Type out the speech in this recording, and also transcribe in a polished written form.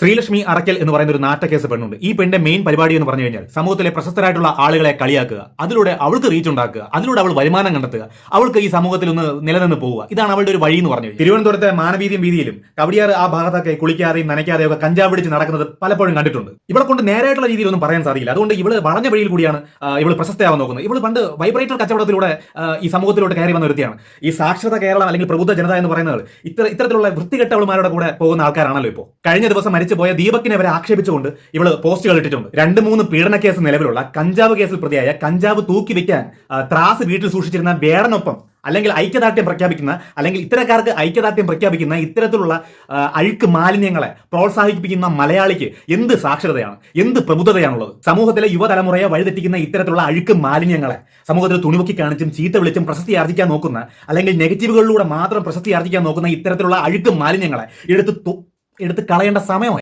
ശ്രീലക്ഷ്മി അറക്കൽ എന്ന് പറയുന്ന ഒരു നാട്ടക്കേസ് പെണ്ണുണ്ട്. ഈ പെണ്ണിന്റെ മെയിൻ പരിപാടി എന്ന് പറഞ്ഞു കഴിഞ്ഞാൽ സമൂഹത്തിലെ പ്രശസ്തരായിട്ടുള്ള ആളുകളെ കളിയാക്കുക, അതിലൂടെ അവൾക്ക് റീച്ച് ഉണ്ടാക്കുക, അതിലൂടെ അവൾ വരുമാനം കണ്ടെത്തുക, അവൾക്ക് ഈ സമൂഹത്തിൽ ഒന്ന് നിലനിന്ന് പോവുക. ഇതാണ് അവളുടെ ഒരു വഴി എന്ന് പറഞ്ഞു. തിരുവനന്തപുരത്തെ മാനവീതിയും വീതിയിലും കവടിയാർ ആ ഭാഗത്തൊക്കെ കുളിക്കാതെയും നനയ്ക്കാതെയും ഒക്കെ കഞ്ചാവ് പിടിച്ച് നടക്കുന്നത് പലപ്പോഴും കണ്ടിട്ടുണ്ട്. ഇവളെ കൊണ്ട് നേരായിട്ടുള്ള രീതിയിലൊന്നും പറയാൻ സാധിക്കില്ല. അതുകൊണ്ട് ഇവള് വളഞ്ഞ വഴിയിൽ കൂടിയാണ് ഇവള് പ്രശസ്തയാവാൻ നോക്കുന്നത്. ഇവള് പണ്ട് വൈബ്രേറ്റർ കച്ചവടത്തിലൂടെ ഈ സമൂഹത്തിലോട്ട് കയറി വന്ന വ്യക്തിയാണ്. ഈ സാക്ഷരത കേരളം അല്ലെങ്കിൽ പ്രബുദ്ധ ജനത എന്ന് പറയുന്നത് ഇത്തരത്തിലുള്ള വൃത്തികെട്ടവളുമാരുടെ കൂടെ പോകുന്ന ആൾക്കാരാണല്ലോ ഇപ്പോൾ. കഴിഞ്ഞ ദിവസം പോയ ദീപകിനെ വരെ ആക്ഷേപിച്ചുകൊണ്ട് ഇവള് പോസ്റ്റുകൾ ഇട്ടിട്ടുണ്ട്. 2-3 പീഡന കേസ് നിലവിലുള്ള കഞ്ചാവ് കേസിൽ പ്രതിയായ കഞ്ചാവ് തൂക്കി വെക്കാൻ ത്രാസ് വീട്ടിൽ സൂക്ഷിച്ചിരുന്ന ബേടനൊപ്പം അല്ലെങ്കിൽ ഐക്യദാർഢ്യം പ്രഖ്യാപിക്കുന്ന അല്ലെങ്കിൽ ഇത്തരക്കാർക്ക് ഐക്യദാർഢ്യം പ്രഖ്യാപിക്കുന്ന ഇത്തരത്തിലുള്ള അഴുക്ക് മാലിന്യങ്ങളെ പ്രോത്സാഹിപ്പിക്കുന്ന മലയാളിക്ക് എന്ത് സാക്ഷരതയാണ്, എന്ത് പ്രബുദ്ധതയാണുള്ളത്? സമൂഹത്തിലെ യുവതലമുറയെ വഴിതെറ്റിക്കുന്ന ഇത്തരത്തിലുള്ള അഴുക്ക് മാലിന്യങ്ങളെ സമൂഹത്തിൽ തുണിമുക്കി കാണിച്ചും ചീത്ത വിളിച്ചും പ്രശസ്തി ആർജിക്കാൻ നോക്കുന്ന അല്ലെങ്കിൽ നെഗറ്റീവുകളിലൂടെ മാത്രം പ്രശസ്തി ആർജിക്കാൻ നോക്കുന്ന ഇത്തരത്തിലുള്ള അഴുക്ക് മാലിന്യങ്ങളെ എടുത്ത് കളയേണ്ട സമയമായി.